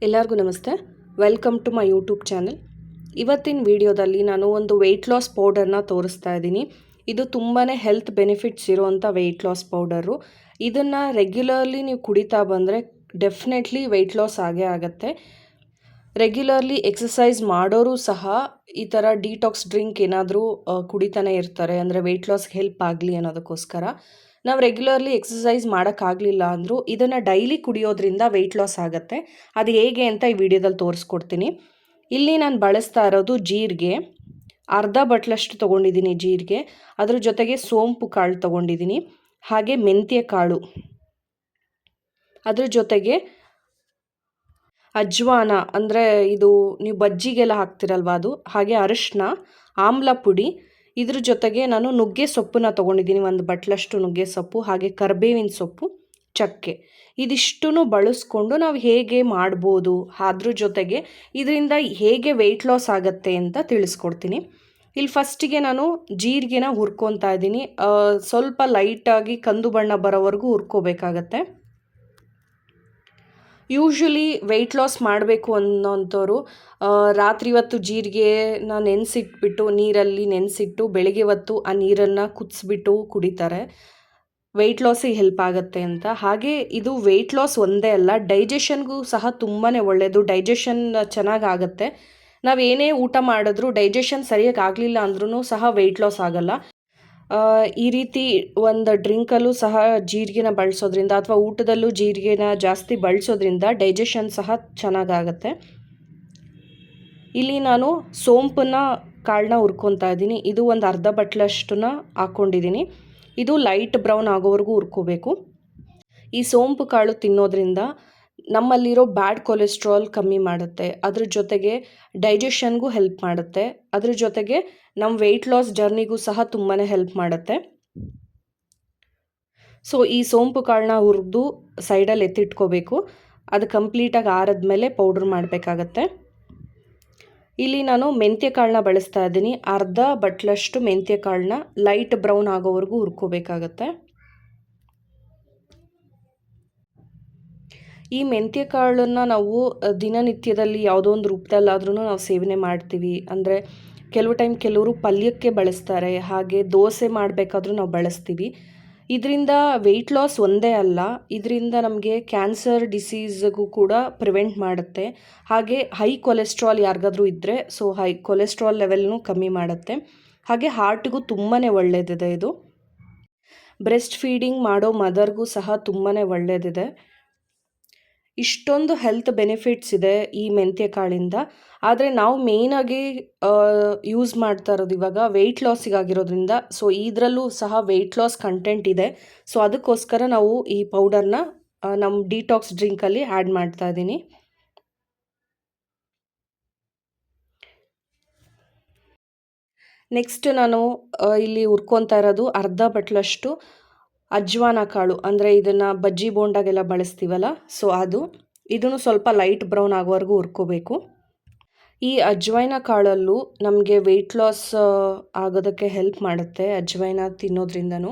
ಎಲ್ಲರಿಗೂ ನಮಸ್ತೆ. Welcome to my YouTube channel. ಇವತ್ತಿನ ವಿಡಿಯೋದಲ್ಲಿ ನಾನು ಒಂದು ವೆಯ್ಟ್ ಲಾಸ್ ಪೌಡರ್ನ ತೋರಿಸ್ತಾ ಇದ್ದೀನಿ. ಇದು ತುಂಬಾ ಹೆಲ್ತ್ ಬೆನಿಫಿಟ್ಸ್ ಇರುವಂಥ ವೆಯ್ಟ್ ಲಾಸ್ ಪೌಡರು. ಇದನ್ನು ರೆಗ್ಯುಲರ್ಲಿ ನೀವು ಕುಡಿತಾ ಬಂದರೆ ಡೆಫಿನೆಟ್ಲಿ ವೆಯ್ಟ್ ಲಾಸ್ ಆಗೇ ಆಗುತ್ತೆ. ರೆಗ್ಯುಲರ್ಲಿ ಎಕ್ಸಸೈಸ್ ಮಾಡೋರು ಸಹ ಈ ಥರ ಡಿಟಾಕ್ಸ್ ಡ್ರಿಂಕ್ ಏನಾದರೂ ಕುಡಿತಾನೆ ಇರ್ತಾರೆ, ಅಂದರೆ ವೆಯ್ಟ್ ಲಾಸ್ಗೆ ಹೆಲ್ಪ್ ಆಗಲಿ ಅನ್ನೋದಕ್ಕೋಸ್ಕರ. ನಾವು ರೆಗ್ಯುಲರ್ಲಿ ಎಕ್ಸಸೈಸ್ ಮಾಡೋಕ್ಕಾಗಲಿಲ್ಲ ಅಂದರೂ ಇದನ್ನು ಡೈಲಿ ಕುಡಿಯೋದ್ರಿಂದ ವೆಯ್ಟ್ ಲಾಸ್ ಆಗುತ್ತೆ. ಅದು ಹೇಗೆ ಅಂತ ಈ ವಿಡಿಯೋದಲ್ಲಿ ತೋರಿಸ್ಕೊಡ್ತೀನಿ. ಇಲ್ಲಿ ನಾನು ಬಳಸ್ತಾ ಇರೋದು ಜೀರಿಗೆ, ಅರ್ಧ ಬಟ್ಲಷ್ಟು ತೊಗೊಂಡಿದ್ದೀನಿ ಜೀರಿಗೆ. ಅದ್ರ ಜೊತೆಗೆ ಸೋಂಪು ಕಾಳು ತೊಗೊಂಡಿದ್ದೀನಿ, ಹಾಗೆ ಮೆಂತ್ಯ ಕಾಳು, ಅದ್ರ ಜೊತೆಗೆ ಅಜ್ವಾನ, ಅಂದರೆ ಇದು ನೀವು ಬಜ್ಜಿಗೆಲ್ಲ ಹಾಕ್ತಿರಲ್ವ ಅದು, ಹಾಗೆ ಅರಿಶಿನ, ಆಮ್ಲ ಪುಡಿ, ಇದ್ರ ಜೊತೆಗೆ ನಾನು ನುಗ್ಗೆ ಸೊಪ್ಪನ್ನ ತೊಗೊಂಡಿದ್ದೀನಿ, ಒಂದು ಬಟ್ಲಷ್ಟು ನುಗ್ಗೆ ಸೊಪ್ಪು, ಹಾಗೆ ಕರಿಬೇವಿನ ಸೊಪ್ಪು, ಚಕ್ಕೆ. ಇದಿಷ್ಟನ್ನು ಬಳಸ್ಕೊಂಡು ನಾವು ಹೇಗೆ ಮಾಡ್ಬೋದು, ಅದ್ರ ಜೊತೆಗೆ ಇದರಿಂದ ಹೇಗೆ ವೆಯ್ಟ್ ಲಾಸ್ ಆಗುತ್ತೆ ಅಂತ ತಿಳಿಸ್ಕೊಡ್ತೀನಿ. ಇಲ್ಲಿ ಫಸ್ಟಿಗೆ ನಾನು ಜೀರಿಗೆನ ಹುರ್ಕೊತಾ ಇದ್ದೀನಿ. ಸ್ವಲ್ಪ ಲೈಟಾಗಿ ಕಂದು ಬಣ್ಣ ಬರೋವರೆಗೂ ಹುರ್ಕೋಬೇಕಾಗತ್ತೆ. ಯೂಶ್ವಲಿ ವೆಯ್ಟ್ ಲಾಸ್ ಮಾಡಬೇಕು ಅನ್ನೋಂಥವ್ರು ರಾತ್ರಿ ಹೊತ್ತು ಜೀರಿಗೆನ ನೆನೆಸಿಟ್ಬಿಟ್ಟು, ನೀರಲ್ಲಿ ನೆನೆಸಿಟ್ಟು ಬೆಳಗ್ಗೆ ಹೊತ್ತು ಆ ನೀರನ್ನು ಕುದಿಸ್ಬಿಟ್ಟು ಕುಡಿತಾರೆ, ವೆಯ್ಟ್ ಲಾಸಿಗೆ ಹೆಲ್ಪ್ ಆಗುತ್ತೆ ಅಂತ. ಹಾಗೆ ಇದು ವೆಯ್ಟ್ ಲಾಸ್ ಒಂದೇ ಅಲ್ಲ, ಡೈಜೆಷನ್ಗೂ ಸಹ ತುಂಬಾ ಒಳ್ಳೆಯದು. ಡೈಜೆಷನ್ ಚೆನ್ನಾಗಾಗುತ್ತೆ. ನಾವು ಏನೇ ಊಟ ಮಾಡಿದ್ರೂ ಡೈಜೆಷನ್ ಸರಿಯಾಗಿ ಆಗಲಿಲ್ಲ ಅಂದ್ರೂ ಸಹ ವೆಯ್ಟ್ ಲಾಸ್ ಆಗಲ್ಲ. ಈ ರೀತಿ ಒಂದು ಡ್ರಿಂಕಲ್ಲೂ ಸಹ ಜೀರಿಗೆನ ಬಳಸೋದ್ರಿಂದ ಅಥವಾ ಊಟದಲ್ಲೂ ಜೀರಿಗೆನ ಜಾಸ್ತಿ ಬಳಸೋದ್ರಿಂದ ಡೈಜೆಷನ್ ಸಹ ಚೆನ್ನಾಗಾಗತ್ತೆ. ಇಲ್ಲಿ ನಾನು ಸೋಂಪನ್ನ ಕಾಳನ್ನ ಹುರ್ಕೊತಾ ಇದ್ದೀನಿ. ಇದು ಒಂದು ಅರ್ಧ ಬಟ್ಲಷ್ಟನ್ನ ಹಾಕ್ಕೊಂಡಿದ್ದೀನಿ. ಇದು ಲೈಟ್ ಬ್ರೌನ್ ಆಗೋವರೆಗೂ ಹುರ್ಕೋಬೇಕು. ಈ ಸೋಂಪು ಕಾಳು ತಿನ್ನೋದ್ರಿಂದ ನಮ್ಮಲ್ಲಿರೋ ಬ್ಯಾಡ್ ಕೊಲೆಸ್ಟ್ರಾಲ್ ಕಮ್ಮಿ ಮಾಡುತ್ತೆ, ಅದ್ರ ಜೊತೆಗೆ ಡೈಜೆಷನ್ಗೂ ಹೆಲ್ಪ್ ಮಾಡುತ್ತೆ, ಅದ್ರ ಜೊತೆಗೆ ನಮ್ಮ ವೆಯ್ಟ್ ಲಾಸ್ ಜರ್ನಿಗೂ ಸಹ ತುಂಬಾ ಹೆಲ್ಪ್ ಮಾಡುತ್ತೆ. ಸೊ ಈ ಸೋಂಪು ಕಾಳನ್ನ ಹುರಿದು ಸೈಡಲ್ಲಿ ಎತ್ತಿಟ್ಕೋಬೇಕು. ಅದು ಕಂಪ್ಲೀಟಾಗಿ ಆರಿದ್ಮೇಲೆ ಪೌಡ್ರ್ ಮಾಡಬೇಕಾಗತ್ತೆ. ಇಲ್ಲಿ ನಾನು ಮೆಂತ್ಯ ಕಾಳನ್ನ ಬಳಸ್ತಾ ಇದ್ದೀನಿ. ಅರ್ಧ ಬಟ್ಲಷ್ಟು ಮೆಂತ್ಯ ಕಾಳನ್ನ ಲೈಟ್ ಬ್ರೌನ್ ಆಗೋವರೆಗೂ ಹುರ್ಕೋಬೇಕಾಗತ್ತೆ. ಈ ಮೆಂತ್ಯ ಕಾಳನ್ನು ನಾವು ದಿನನಿತ್ಯದಲ್ಲಿ ಯಾವುದೋ ಒಂದು ರೂಪದಲ್ಲಾದ್ರೂ ನಾವು ಸೇವನೆ ಮಾಡ್ತೀವಿ. ಅಂದರೆ ಕೆಲವು ಟೈಮ್ ಕೆಲವರು ಪಲ್ಯಕ್ಕೆ ಬಳಸ್ತಾರೆ, ಹಾಗೆ ದೋಸೆ ಮಾಡಬೇಕಾದ್ರೂ ನಾವು ಬಳಸ್ತೀವಿ. ಇದರಿಂದ ವೆಯ್ಟ್ ಲಾಸ್ ಒಂದೇ ಅಲ್ಲ, ಇದರಿಂದ ನಮಗೆ ಕ್ಯಾನ್ಸರ್ ಡಿಸೀಸ್ಗೂ ಕೂಡ ಪ್ರಿವೆಂಟ್ ಮಾಡುತ್ತೆ. ಹಾಗೆ ಹೈ ಕೊಲೆಸ್ಟ್ರಾಲ್ ಯಾರಿಗಾದ್ರೂ ಇದ್ದರೆ, ಸೊ ಹೈ ಕೊಲೆಸ್ಟ್ರಾಲ್ ಲೆವೆಲ್ನೂ ಕಮ್ಮಿ ಮಾಡುತ್ತೆ. ಹಾಗೆ ಹಾರ್ಟ್ಗೂ ತುಂಬಾ ಒಳ್ಳೆಯದಿದೆ ಇದು. ಬ್ರೆಸ್ಟ್ ಫೀಡಿಂಗ್ ಮಾಡೋ ಮದರ್ಗೂ ಸಹ ತುಂಬಾ ಒಳ್ಳೆಯದಿದೆ. ಇಷ್ಟೊಂದು ಹೆಲ್ತ್ ಬೆನಿಫಿಟ್ಸ್ ಇದೆ ಈ ಮೆಂತ್ಯ ಕಾಳಿಂದ. ಆದರೆ ನಾವು ಮೇಯ್ನಾಗಿ ಯೂಸ್ ಮಾಡ್ತಾ ಇರೋದು ಇವಾಗ ವೆಯ್ಟ್ ಲಾಸಿಗಾಗಿರೋದ್ರಿಂದ, ಸೊ ಇದರಲ್ಲೂ ಸಹ ವೆಯ್ಟ್ ಲಾಸ್ ಕಂಟೆಂಟ್ ಇದೆ. ಸೊ ಅದಕ್ಕೋಸ್ಕರ ನಾವು ಈ ಪೌಡರ್ನ ನಮ್ಮ ಡಿಟಾಕ್ಸ್ ಡ್ರಿಂಕಲ್ಲಿ ಆ್ಯಡ್ ಮಾಡ್ತಾ ಇದ್ದೀನಿ. ನೆಕ್ಸ್ಟ್ ನಾನು ಇಲ್ಲಿ ಹುರ್ಕೊತಾ ಇರೋದು ಅರ್ಧ ಬಟ್ಲಷ್ಟು ಅಜ್ವಾನ ಕಾಳು, ಅಂದರೆ ಇದನ್ನು ಬಜ್ಜಿ ಬೋಂಡಾಗೆಲ್ಲ ಬಳಸ್ತೀವಲ್ಲ, ಸೊ ಅದು. ಇದನ್ನು ಸ್ವಲ್ಪ ಲೈಟ್ ಬ್ರೌನ್ ಆಗೋವರೆಗೂ ಹುರ್ಕೋಬೇಕು. ಈ ಅಜ್ವೈನ ಕಾಳಲ್ಲೂ ನಮಗೆ ವೆಯ್ಟ್ ಲಾಸ್ ಆಗೋದಕ್ಕೆ ಹೆಲ್ಪ್ ಮಾಡುತ್ತೆ, ಅಜ್ವೈನ ತಿನ್ನೋದ್ರಿಂದನೂ.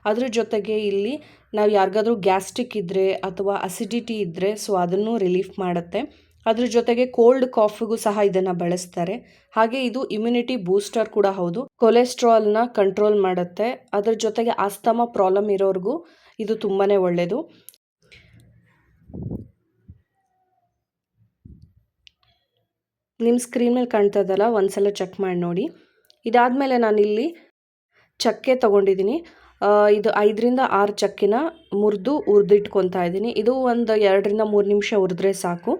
ಅದ್ರ ಜೊತೆಗೆ ಇಲ್ಲಿ ನಾವು ಯಾರಿಗಾದ್ರೂ ಗ್ಯಾಸ್ಟ್ರಿಕ್ ಇದ್ದರೆ ಅಥವಾ ಅಸಿಡಿಟಿ ಇದ್ದರೆ, ಸೊ ಅದನ್ನು ರಿಲೀಫ್ ಮಾಡುತ್ತೆ. ಅದ್ರ ಜೊತೆಗೆ ಕೋಲ್ಡ್ ಕಾಫಿಗೂ ಸಹ ಇದನ್ನು ಬಳಸ್ತಾರೆ. ಹಾಗೆ ಇದು ಇಮ್ಯುನಿಟಿ ಬೂಸ್ಟರ್ ಕೂಡ ಹೌದು. ಕೊಲೆಸ್ಟ್ರಾಲ್ನ ಕಂಟ್ರೋಲ್ ಮಾಡುತ್ತೆ. ಅದ್ರ ಜೊತೆಗೆ ಆಸ್ತಮಾ ಪ್ರಾಬ್ಲಮ್ ಇರೋರಿಗೂ ಇದು ತುಂಬಾ ಒಳ್ಳೆಯದು. ನಿಮ್ಮ ಸ್ಕ್ರೀನ್ ಮೇಲೆ ಕಾಣ್ತಾ ಇದಲ್ಲ, ಒಂದ್ಸಲ ಚೆಕ್ ಮಾಡಿ ನೋಡಿ. ಇದಾದಮೇಲೆ ನಾನಿಲ್ಲಿ ಚಕ್ಕೆ ತೊಗೊಂಡಿದ್ದೀನಿ. ಇದು 5ರಿಂದ 6 ಚಕ್ಕೆನ ಹುರಿದಿಟ್ಕೊತಾ ಇದ್ದೀನಿ. ಇದು ಒಂದು 2ರಿಂದ 3 ನಿಮಿಷ ಹುರಿದ್ರೆ ಸಾಕು,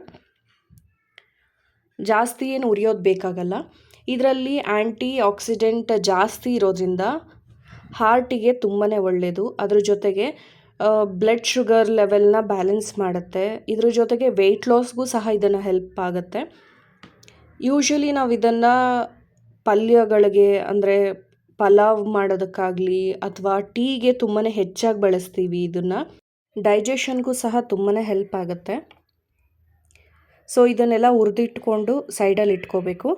ಜಾಸ್ತಿ ಏನು ಹುರಿಯೋದು ಬೇಕಾಗಲ್ಲ. ಇದರಲ್ಲಿ ಆ್ಯಂಟಿ ಆಕ್ಸಿಡೆಂಟ್ ಜಾಸ್ತಿ ಇರೋದ್ರಿಂದ ಹಾರ್ಟಿಗೆ ತುಂಬಾ ಒಳ್ಳೆಯದು. ಅದ್ರ ಜೊತೆಗೆ ಬ್ಲಡ್ ಶುಗರ್ ಲೆವೆಲ್ನ ಬ್ಯಾಲೆನ್ಸ್ ಮಾಡುತ್ತೆ. ಇದ್ರ ಜೊತೆಗೆ ವೆಯ್ಟ್ ಲಾಸ್ಗೂ ಸಹ ಇದನ್ನು ಹೆಲ್ಪ್ ಆಗುತ್ತೆ. ಯೂಶ್ವಲಿ ನಾವು ಇದನ್ನು ಪಲ್ಯಗಳಿಗೆ, ಅಂದರೆ ಪಲಾವ್ ಮಾಡೋದಕ್ಕಾಗಲಿ ಅಥವಾ ಟೀಗೆ ತುಂಬಾ ಹೆಚ್ಚಾಗಿ ಬಳಸ್ತೀವಿ. ಇದನ್ನು ಡೈಜೆಷನ್ಗೂ ಸಹ ತುಂಬಾ ಹೆಲ್ಪ್ ಆಗುತ್ತೆ. ಸೊ ಇದನ್ನೆಲ್ಲ ಹುರಿದಿಟ್ಕೊಂಡು ಸೈಡಲ್ಲಿ ಇಟ್ಕೋಬೇಕು.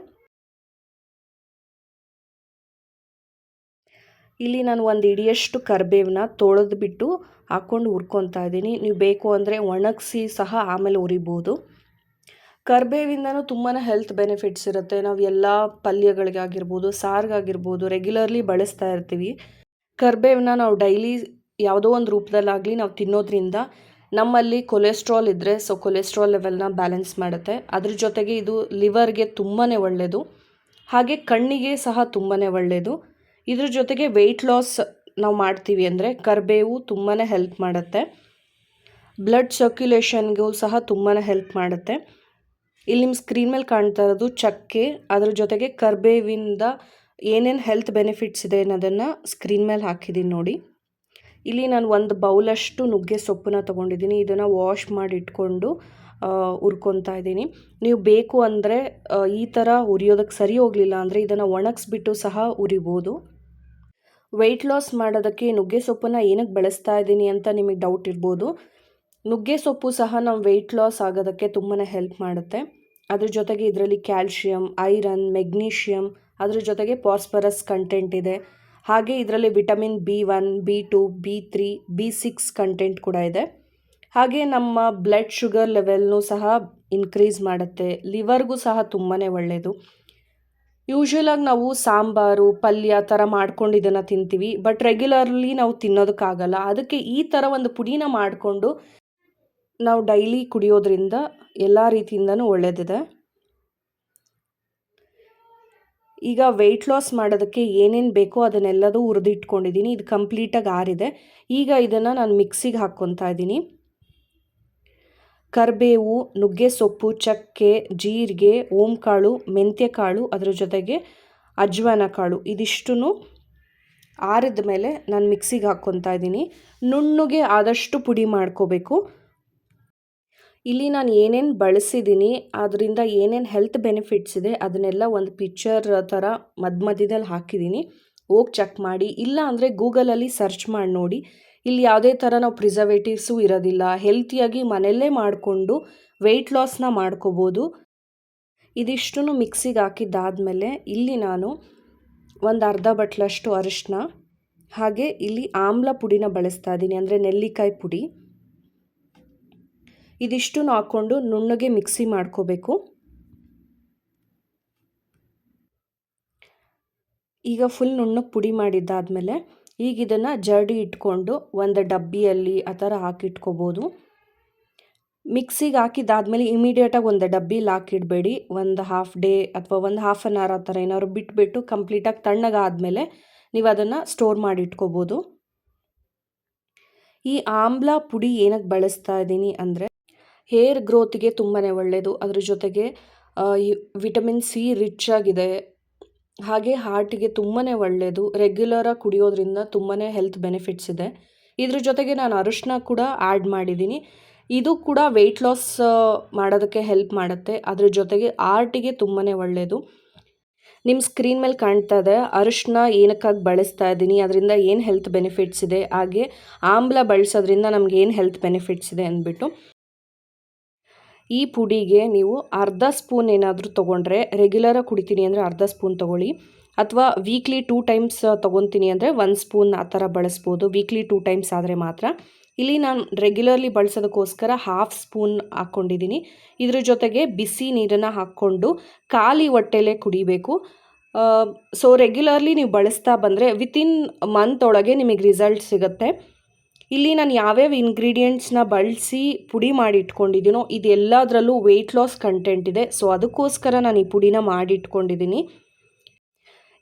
ಇಲ್ಲಿ ನಾನು ಒಂದು ಇಡಿಯಷ್ಟು ಕರಿಬೇವನ್ನ ತೊಳೆದ್ಬಿಟ್ಟು ಹಾಕ್ಕೊಂಡು ಹುರ್ಕೊತಾ ಇದ್ದೀನಿ. ನೀವು ಬೇಕು ಅಂದರೆ ಒಣಗಿಸಿ ಸಹ ಆಮೇಲೆ ಹುರಿಬೋದು. ಕರಿಬೇವಿಂದನೂ ತುಂಬಾ ಹೆಲ್ತ್ ಬೆನಿಫಿಟ್ಸ್ ಇರುತ್ತೆ. ನಾವು ಎಲ್ಲ ಪಲ್ಯಗಳಿಗಾಗಿರ್ಬೋದು, ಸಾರಿಗಾಗಿರ್ಬೋದು ರೆಗ್ಯುಲರ್ಲಿ ಬಳಸ್ತಾ ಇರ್ತೀವಿ. ಕರಿಬೇವನ್ನ ನಾವು ಡೈಲಿ ಯಾವುದೋ ಒಂದು ರೂಪದಲ್ಲಾಗಲಿ ನಾವು ತಿನ್ನೋದ್ರಿಂದ ನಮ್ಮಲ್ಲಿ ಕೊಲೆಸ್ಟ್ರಾಲ್ ಇದ್ದರೆ ಕೊಲೆಸ್ಟ್ರಾಲ್ ಲೆವೆಲ್ನ ಬ್ಯಾಲೆನ್ಸ್ ಮಾಡುತ್ತೆ. ಅದ್ರ ಜೊತೆಗೆ ಇದು ಲಿವರ್ಗೆ ತುಂಬಾ ಒಳ್ಳೆಯದು. ಹಾಗೆ ಕಣ್ಣಿಗೆ ಸಹ ತುಂಬಾ ಒಳ್ಳೆಯದು. ಇದ್ರ ಜೊತೆಗೆ ವೆಯ್ಟ್ ಲಾಸ್ ನಾವು ಮಾಡ್ತೀವಿ ಅಂದರೆ ಕರಿಬೇವು ತುಂಬಾ ಹೆಲ್ಪ್ ಮಾಡುತ್ತೆ. ಬ್ಲಡ್ ಸರ್ಕ್ಯುಲೇಷನ್ಗೂ ಸಹ ತುಂಬಾ ಹೆಲ್ಪ್ ಮಾಡುತ್ತೆ. ಇಲ್ಲಿ ನಿಮ್ಮ ಸ್ಕ್ರೀನ್ ಮೇಲೆ ಕಾಣ್ತಾ ಇರೋದು ಚಕ್ಕೆ, ಅದ್ರ ಜೊತೆಗೆ ಕರಿಬೇವಿಂದ ಏನೇನು ಹೆಲ್ತ್ ಬೆನಿಫಿಟ್ಸ್ ಇದೆ ಅನ್ನೋದನ್ನು ಸ್ಕ್ರೀನ್ ಮೇಲೆ ಹಾಕಿದ್ದೀನಿ ನೋಡಿ. ಇಲ್ಲಿ ನಾನು ಒಂದು ಬೌಲಷ್ಟು ನುಗ್ಗೆ ಸೊಪ್ಪನ್ನ ತೊಗೊಂಡಿದ್ದೀನಿ. ಇದನ್ನು ವಾಶ್ ಮಾಡಿ ಇಟ್ಕೊಂಡು ಹುರ್ಕೊತಾ ಇದ್ದೀನಿ. ನೀವು ಬೇಕು ಅಂದರೆ ಈ ಥರ ಹುರಿಯೋದಕ್ಕೆ ಸರಿ ಹೋಗಲಿಲ್ಲ ಅಂದರೆ ಇದನ್ನು ಒಣಗಿಸ್ಬಿಟ್ಟು ಸಹ ಹುರಿಬೋದು. ವೆಯ್ಟ್ ಲಾಸ್ ಮಾಡೋದಕ್ಕೆ ನುಗ್ಗೆ ಸೊಪ್ಪನ್ನು ಏನಕ್ಕೆ ಬಳಸ್ತಾ ಇದ್ದೀನಿ ಅಂತ ನಿಮಗೆ ಡೌಟ್ ಇರ್ಬೋದು. ನುಗ್ಗೆ ಸೊಪ್ಪು ಸಹ ನಮ್ಮ ವೆಯ್ಟ್ ಲಾಸ್ ಆಗೋದಕ್ಕೆ ತುಂಬಾ ಹೆಲ್ಪ್ ಮಾಡುತ್ತೆ. ಅದ್ರ ಜೊತೆಗೆ ಇದರಲ್ಲಿ ಕ್ಯಾಲ್ಶಿಯಂ, ಐರನ್, ಮೆಗ್ನೀಷಿಯಮ್, ಅದ್ರ ಜೊತೆಗೆ ಫಾಸ್ಫರಸ್ ಕಂಟೆಂಟ್ ಇದೆ. ಹಾಗೆ ಇದರಲ್ಲಿ vitamin B1, B2, B3, B6 content ಕೂಡ ಇದೆ. ಹಾಗೆ ನಮ್ಮ ಬ್ಲಡ್ ಶುಗರ್ ಲೆವೆಲ್ನೂ ಸಹ ಇನ್ಕ್ರೀಸ್ ಮಾಡುತ್ತೆ. ಲಿವರ್ಗೂ ಸಹ ತುಂಬಾ ಒಳ್ಳೆಯದು. ಯೂಶ್ವಲಾಗಿ ನಾವು ಸಾಂಬಾರು, ಪಲ್ಯ ಥರ ಮಾಡ್ಕೊಂಡು ಇದನ್ನು ತಿಂತೀವಿ. ಬಟ್ ರೆಗ್ಯುಲರ್ಲಿ ನಾವು ತಿನ್ನೋದಕ್ಕಾಗಲ್ಲ. ಅದಕ್ಕೆ ಈ ಥರ ಒಂದು ಪುಡಿನ ಮಾಡಿಕೊಂಡು ನಾವು ಡೈಲಿ ಕುಡಿಯೋದ್ರಿಂದ ಎಲ್ಲ ರೀತಿಯಿಂದನೂ ಒಳ್ಳೆಯದಿದೆ. ಈಗ ವೆಯ್ಟ್ ಲಾಸ್ ಮಾಡೋದಕ್ಕೆ ಏನೇನು ಬೇಕೋ ಅದನ್ನೆಲ್ಲದೂ ಹುರಿದಿಟ್ಕೊಂಡಿದ್ದೀನಿ. ಇದು ಕಂಪ್ಲೀಟಾಗಿ ಆರಿದೆ. ಈಗ ಇದನ್ನು ನಾನು ಮಿಕ್ಸಿಗೆ ಹಾಕ್ಕೊತಾ ಇದ್ದೀನಿ. ಕರಿಬೇವು, ನುಗ್ಗೆ ಸೊಪ್ಪು, ಚಕ್ಕೆ, ಜೀರಿಗೆ, ಓಂಕಾಳು, ಮೆಂತ್ಯ ಕಾಳು, ಅದರ ಜೊತೆಗೆ ಅಜ್ವಾನ ಕಾಳು ಇದಿಷ್ಟೂ ಆರಿದ ಮೇಲೆ ನಾನು ಮಿಕ್ಸಿಗೆ ಹಾಕ್ಕೊತಾ ಇದ್ದೀನಿ. ನುಣ್ಣಗೆ ಆದಷ್ಟು ಪುಡಿ ಮಾಡ್ಕೋಬೇಕು. ಇಲ್ಲಿ ನಾನು ಏನೇನು ಬಳಸಿದ್ದೀನಿ ಅದರಿಂದ ಏನೇನು ಹೆಲ್ತ್ ಬೆನಿಫಿಟ್ಸ್ ಇದೆ ಅದನ್ನೆಲ್ಲ ಒಂದು ಪಿಕ್ಚರ್ ಥರ ಮಧ್ಯದಲ್ಲಿ ಹಾಕಿದ್ದೀನಿ. ಹೋಗಿ ಚೆಕ್ ಮಾಡಿ. ಇಲ್ಲ ಅಂದರೆ ಗೂಗಲಲ್ಲಿ ಸರ್ಚ್ ಮಾಡಿ ನೋಡಿ. ಇಲ್ಲಿ ಯಾವುದೇ ಥರ ನಾವು ಪ್ರಿಸರ್ವೇಟಿವ್ಸು ಇರೋದಿಲ್ಲ. ಹೆಲ್ತಿಯಾಗಿ ಮನೆಯಲ್ಲೇ ಮಾಡಿಕೊಂಡು ವೆಯ್ಟ್ ಲಾಸ್ನ ಮಾಡ್ಕೋಬೋದು. ಇದಿಷ್ಟನ್ನು ಮಿಕ್ಸಿಗೆ ಹಾಕಿದ್ದಾದಮೇಲೆ ಇಲ್ಲಿ ನಾನು ಒಂದು ಅರ್ಧ ಬಟ್ಲಷ್ಟು ಅರಿಶಿನ, ಹಾಗೆ ಇಲ್ಲಿ ಆಮ್ಲ ಪುಡಿನ ಬಳಸ್ತಾ ಇದ್ದೀನಿ, ಅಂದರೆ ನೆಲ್ಲಿಕಾಯಿ ಪುಡಿ. ಇದಿಷ್ಟು ಹಾಕ್ಕೊಂಡು ನುಣ್ಣಗೆ ಮಿಕ್ಸಿ ಮಾಡ್ಕೋಬೇಕು. ಈಗ ಫುಲ್ ನುಣ್ಣಗೆ ಪುಡಿ ಮಾಡಿದ್ದಾದಮೇಲೆ ಈಗ ಇದನ್ನು ಜರಡಿ ಇಟ್ಕೊಂಡು ಒಂದು ಡಬ್ಬಿಯಲ್ಲಿ ಆ ಥರ ಹಾಕಿಟ್ಕೋಬೋದು. ಮಿಕ್ಸಿಗೆ ಹಾಕಿದ್ದಾದಮೇಲೆ ಇಮಿಡಿಯೇಟಾಗಿ ಒಂದು ಡಬ್ಬಿಲಿ ಹಾಕಿಡಬೇಡಿ. ಒಂದು ಹಾಫ್ ಡೇ ಅಥವಾ ಒಂದು ಹಾಫ್ ಆನ್ ಅವರ್ ಆ ಥರ ಏನಾದ್ರು ಬಿಟ್ಬಿಟ್ಟು ಕಂಪ್ಲೀಟಾಗಿ ತಣ್ಣಗಾದಮೇಲೆ ನೀವು ಅದನ್ನು ಸ್ಟೋರ್ ಮಾಡಿ ಇಟ್ಕೋಬೋದು. ಈ ಆಮ್ಲ ಪುಡಿ ಏನಕ್ಕೆ ಬಳಸ್ತಾ ಇದ್ದೀನಿ ಅಂದರೆ ಹೇರ್ ಗ್ರೋತಿಗೆ ತುಂಬಾ ಒಳ್ಳೆಯದು. ಅದ್ರ ಜೊತೆಗೆ ವಿಟಮಿನ್ C ರಿಚ್ ಆಗಿದೆ. ಹಾಗೆ ಹಾರ್ಟಿಗೆ ತುಂಬಾ ಒಳ್ಳೆಯದು. ರೆಗ್ಯುಲರಾಗಿ ಕುಡಿಯೋದ್ರಿಂದ ತುಂಬಾ ಹೆಲ್ತ್ ಬೆನಿಫಿಟ್ಸ್ ಇದೆ. ಇದ್ರ ಜೊತೆಗೆ ನಾನು ಅರಿಶಿನ ಕೂಡ ಆ್ಯಡ್ ಮಾಡಿದ್ದೀನಿ. ಇದು ಕೂಡ ವೆಯ್ಟ್ ಲಾಸ್ ಮಾಡೋದಕ್ಕೆ ಹೆಲ್ಪ್ ಮಾಡುತ್ತೆ. ಅದ್ರ ಜೊತೆಗೆ ಹಾರ್ಟಿಗೆ ತುಂಬಾ ಒಳ್ಳೆಯದು. ನಿಮ್ಮ ಸ್ಕ್ರೀನ್ ಮೇಲೆ ಕಾಣ್ತಾ ಇದೆ ಅರಿಶಿನ ಏನಕ್ಕಾಗಿ ಬಳಸ್ತಾ ಇದ್ದೀನಿ, ಅದರಿಂದ ಏನು ಹೆಲ್ತ್ ಬೆನಿಫಿಟ್ಸ್ ಇದೆ, ಹಾಗೆ ಆಮ್ಲ ಬಳಸೋದ್ರಿಂದ ನಮ್ಗೆ ಏನು ಹೆಲ್ತ್ ಬೆನಿಫಿಟ್ಸ್ ಇದೆ ಅಂದ್ಬಿಟ್ಟು. ಈ ಪುಡಿಗೆ ನೀವು ಅರ್ಧ ಸ್ಪೂನ್ ಏನಾದರೂ ತೊಗೊಂಡ್ರೆ, ರೆಗ್ಯುಲರಾಗಿ ಕುಡಿತೀನಿ ಅಂದರೆ ಅರ್ಧ ಸ್ಪೂನ್ ತೊಗೊಳ್ಳಿ, ಅಥವಾ ವೀಕ್ಲಿ 2 ಟೈಮ್ಸ್ ತೊಗೊತೀನಿ ಅಂದರೆ 1 ಸ್ಪೂನ್ ಆ ಥರ ಬಳಸ್ಬೋದು. ವೀಕ್ಲಿ 2 ಟೈಮ್ಸ್ ಆದರೆ ಮಾತ್ರ. ಇಲ್ಲಿ ನಾನು ರೆಗ್ಯುಲರ್ಲಿ ಬಳಸೋದಕ್ಕೋಸ್ಕರ ಹಾಫ್ ಸ್ಪೂನ್ ಹಾಕ್ಕೊಂಡಿದ್ದೀನಿ. ಇದ್ರ ಜೊತೆಗೆ ಬಿಸಿ ನೀರನ್ನು ಹಾಕ್ಕೊಂಡು ಖಾಲಿ ಹೊಟ್ಟೆಲೇ ಕುಡಿಬೇಕು. ಸೊ ರೆಗ್ಯುಲರ್ಲಿ ನೀವು ಬಳಸ್ತಾ ಬಂದರೆ ವಿತಿನ್ ಮಂತ್ ಒಳಗೆ ನಿಮಗೆ ರಿಸಲ್ಟ್ ಸಿಗುತ್ತೆ. ಇಲ್ಲಿ ನಾನು ಯಾವ್ಯಾವ ಇಂಗ್ರೀಡಿಯೆಂಟ್ಸ್ನ ಬಳಸಿ ಪುಡಿ ಮಾಡಿ ಇಟ್ಕೊಂಡಿದ್ದೀನೋ ಇದೆಲ್ಲದರಲ್ಲೂ ವೆಯ್ಟ್ ಲಾಸ್ ಕಂಟೆಂಟ್ ಇದೆ. ಸೊ ಅದಕ್ಕೋಸ್ಕರ ನಾನು ಈ ಪುಡಿನ ಮಾಡಿ ಇಟ್ಕೊಂಡಿದ್ದೀನಿ.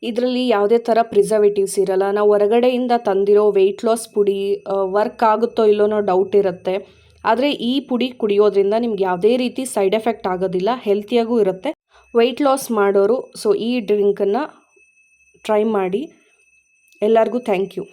ಇದರಲ್ಲಿ ಯಾವುದೇ ಥರ ಪ್ರಿಸರ್ವೇಟಿವ್ಸ್ ಇರಲ್ಲ. ನಾವು ಹೊರಗಡೆಯಿಂದ ತಂದಿರೋ ವೆಯ್ಟ್ ಲಾಸ್ ಪುಡಿ ವರ್ಕ್ ಆಗುತ್ತೋ ಇಲ್ಲೋ ಡೌಟ್ ಇರುತ್ತೆ. ಆದರೆ ಈ ಪುಡಿ ಕುಡಿಯೋದ್ರಿಂದ ನಿಮ್ಗೆ ಯಾವುದೇ ರೀತಿ ಸೈಡ್ ಎಫೆಕ್ಟ್ ಆಗೋದಿಲ್ಲ, ಹೆಲ್ತಿಯಾಗೂ ಇರುತ್ತೆ. ವೆಯ್ಟ್ ಲಾಸ್ ಮಾಡೋರು ಸೊ ಈ ಡ್ರಿಂಕನ್ನು ಟ್ರೈ ಮಾಡಿ. ಎಲ್ಲರಿಗೂ ಥ್ಯಾಂಕ್ ಯು.